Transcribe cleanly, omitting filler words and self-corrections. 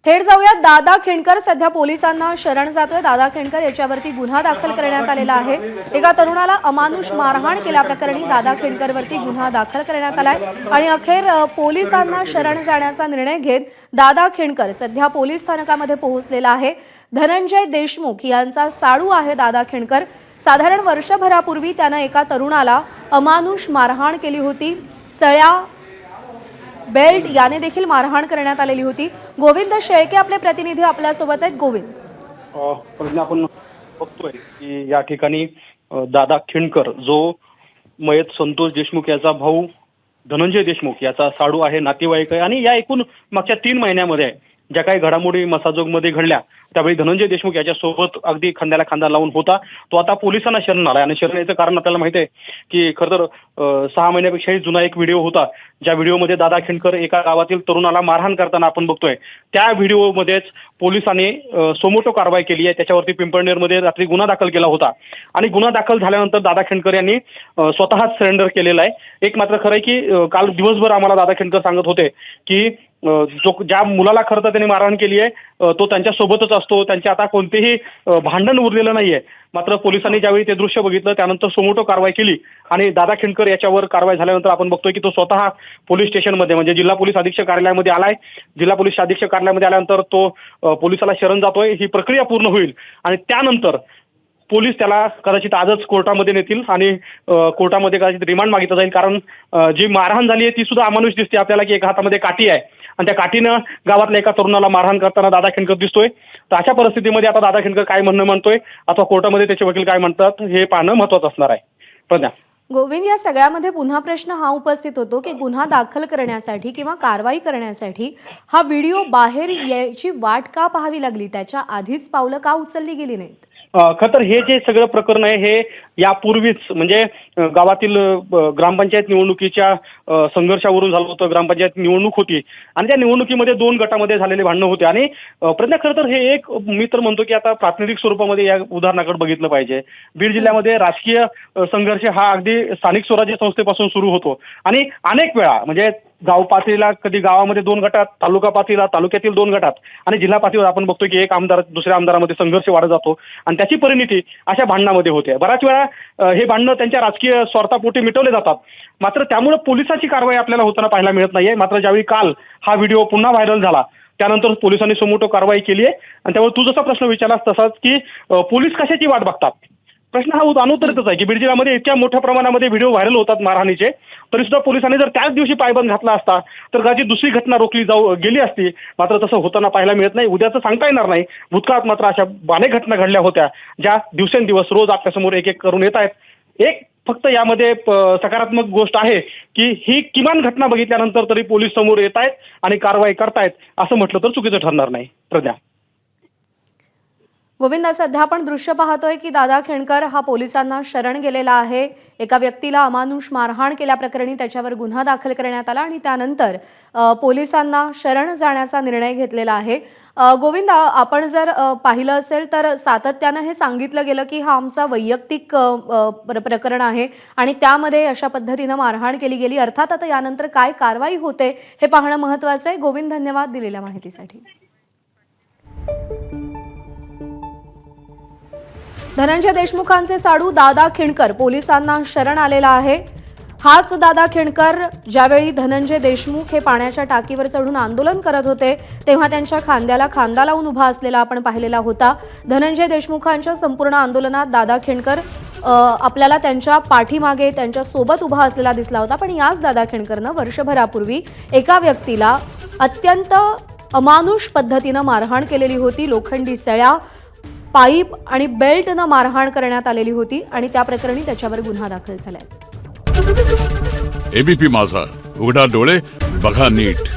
थेट जाऊया दादा खिंडकर सध्या पोलिसांना शरण जातोय। दादा खिंडकर याच्यावरती गुन्हा दाखल करण्यात आलेला आहे। एका तरुणाला अमानुष मारहाण केल्याप्रकरणी दादा खिंडकरवरती गुन्हा दाखल करण्यात आलाय आणि अखेर पोलिसांना शरण जाण्याचा निर्णय घेत दादा खिंडकर सध्या पोलीस स्थानकामध्ये पोहोचलेला आहे। धनंजय देशमुख यांचा साडू आहे दादा खिंडकर। साधारण वर्षभरापूर्वी त्यानं एका तरुणाला अमानुष मारहाण केली होती। सळ्या बेल्ट याने देखील मारहाण करण्यात आलेली होती। गोविंद शेळके आपले प्रतिनिधी आपल्या सोबत आहेत। गोविंद, आपण बघतोय की या ठिकाणी दादा खिंडकर जो मयत संतोष देशमुख याचा भाऊ धनंजय देशमुख याचा साडू आहे, नातेवाईक आहे आणि या एकूण मागच्या 3 महिन्यामध्ये ज्या काही घडामोडी मसाजोगमध्ये घडल्या त्यावेळी धनंजय देशमुख याच्यासोबत अगदी खांद्याला खांदा लावून होता। तो आता पोलिसांना शरण आलाय आणि शरण याचं कारण आपल्याला माहिती आहे की खरं तर 6 महिन्यापेक्षाही जुना एक व्हिडिओ होता, ज्या व्हिडिओमध्ये दादा खिंडकर एका गावातील तरुणाला मारहाण करताना आपण बघतोय। त्या व्हिडिओमध्येच पोलिसांनी सोमोटो कारवाई केली आहे। त्याच्यावरती पिंपळनेरमध्ये रात्री गुन्हा दाखल केला होता आणि गुन्हा दाखल झाल्यानंतर दादा खिंडकर यांनी स्वतःच सरेंडर केलेला आहे। एक मात्र खरं आहे की काल दिवसभर आम्हाला दादा खिंडकर सांगत होते की जो ज्या मुलाला खरं तर त्यांनी मारहाण केली आहे तो त्यांच्यासोबतच असतो, त्यांचे आता कोणतेही भांडण उरलेलं नाहीये। मात्र पोलिसांनी ज्यावेळी ते दृश्य बघितलं त्यानंतर सोमोटो कारवाई केली आणि दादा खिंडकर याच्यावर कारवाई झाल्यानंतर आपण बघतोय की तो स्वतः पोलीस स्टेशनमध्ये म्हणजे जिल्हा पोलीस अधीक्षक कार्यालयामध्ये आलाय। जिल्हा पोलीस अधीक्षक कार्यालयामध्ये आल्यानंतर तो पोलिसाला शरण जातोय। ही प्रक्रिया पूर्ण होईल आणि त्यानंतर पोलीस त्याला कदाचित आजच कोर्टामध्ये नेतील आणि कोर्टामध्ये कदाचित रिमांड मागितलं जाईल, कारण जी मारहाण झाली आहे ती सुद्धा अमानुष दिसते आपल्याला की एका हातामध्ये काठी आहे आणि त्या काठीनं गावातल्या एका तरुणाला मारहाण करताना दादा खिंडकर दिसतोय। तर अशा परिस्थितीमध्ये आता दादा खिंडकर काय म्हणतोय अथवा कोर्टामध्ये त्याचे वकील काय म्हणतात हे पाहणं महत्त्वाचं असणार आहे। प्रज्ञा, गोविंद, या सगळ्यामध्ये पुन्हा प्रश्न हा उपस्थित होतो की गुन्हा दाखल करण्यासाठी किंवा कारवाई करण्यासाठी हा व्हिडिओ बाहेर यायची वाट का पाहावी लागली? त्याच्या आधीच पावलं का उचलली गेली नाहीत? खरं तर हे जे सगळं प्रकरण आहे हे यापूर्वीच म्हणजे गावातील ग्रामपंचायत निवडणुकीच्या संघर्षावरून झालं होतं। ग्रामपंचायत निवडणूक होती आणि त्या निवडणुकीमध्ये 2 गटामध्ये झालेले भांडणं होते आणि प्रज्ञा, खरं तर हे एक मी तर म्हणतो की आता प्रातिनिधिक स्वरूपामध्ये या उदाहरणाकडे बघितलं पाहिजे। बीड जिल्ह्यामध्ये राजकीय संघर्ष हा अगदी स्थानिक स्वराज्य संस्थेपासून सुरू होतो आणि अनेक वेळा म्हणजे गाव पातळीला कधी गावामध्ये 2 गटात, तालुका पातळीला तालुक्यातील 2 गटात आणि जिल्हा पातळीवर आपण बघतो की एक आमदार दुसऱ्या आमदारामध्ये संघर्ष वाढत जातो आणि त्याची परिणती अशा भांडणामध्ये होते। बऱ्याच वेळा हे भांडणं त्यांच्या राजकीय स्वार्थापोटी मिटवले जातात, मात्र त्यामुळे पोलिसांची कारवाई आपल्याला होताना पाहायला मिळत नाहीये। मात्र ज्यावेळी काल हा व्हिडिओ पुन्हा व्हायरल झाला त्यानंतर पोलिसांनी सोमोटो कारवाई केली आहे आणि त्यामुळे तू जसा प्रश्न विचारलास तसाच की पोलीस कशाची वाट बघतात, प्रश्न हा अनुत्तरितच आहे की बीड जिल्ह्यामध्ये इतक्या मोठ्या प्रमाणामध्ये व्हिडिओ व्हायरल होतात मारहाणीचे, तरी सुद्धा पोलिसांनी जर त्याच दिवशी पायबंद घातला असता तर कदाचित दुसरी घटना रोखली गेली असती। मात्र तसं होताना पाहायला मिळत नाही। उद्याचं सांगता येणार नाही। भूतकाळात मात्र अशा अनेक घटना घडल्या होत्या ज्या दिवसेंदिवस रोज आपल्यासमोर एक एक करून येत आहेत। एक फक्त यामध्ये सकारात्मक गोष्ट आहे की ही किमान घटना बघितल्यानंतर तरी पोलीस समोर येत आहेत आणि कारवाई करतायत असं म्हटलं तर चुकीचं ठरणार नाही। प्रज्ञा, गोविंद, सध्या आपण दृश्य पाहतोय की दादा खिंडकर हा पोलिसांना शरण गेलेला आहे। एका व्यक्तीला अमानुष मारहाण केल्याप्रकरणी त्याच्यावर गुन्हा दाखल करण्यात आला आणि त्यानंतर पोलिसांना शरण जाण्याचा निर्णय घेतलेला आहे। गोविंद, आपण जर पाहिलं असेल तर सातत्यानं हे सांगितलं गेलं की हा आमचा वैयक्तिक प्रकरण आहे आणि त्यामध्ये अशा पद्धतीनं मारहाण केली गेली। अर्थात आता यानंतर काय कारवाई होते हे पाहणं महत्त्वाचं आहे। गोविंद, धन्यवाद दिलेल्या माहितीसाठी। धनंजय देशमुखांचे साडू दादा खिंडकर पोलिसांना शरण आलेला आहे। हाच दादा खिंडकर ज्यावेळी धनंजय देशमुख हे पाण्याच्या टाकीवर चढून आंदोलन करत होते तेव्हा त्यांच्या खांद्याला खांदा लावून उभा असलेला आपण पाहिलेला होता। धनंजय देशमुखांच्या संपूर्ण आंदोलनात दादा खिंडकर आपल्याला त्यांच्या पाठीमागे त्यांच्या सोबत उभा असलेला दिसला होता। पण याच दादा खिंडकरनं वर्षभरापूर्वी एका व्यक्तीला अत्यंत अमानुष पद्धतीनं मारहाण केलेली होती। लोखंडी सळ्या, पाईप आणि बेल्टनं मारहाण करण्यात आलेली होती आणि त्या प्रकरणी त्याच्यावर गुन्हा दाखल झालाय। एबीपी माझा, उघडा डोळे बघा नीट।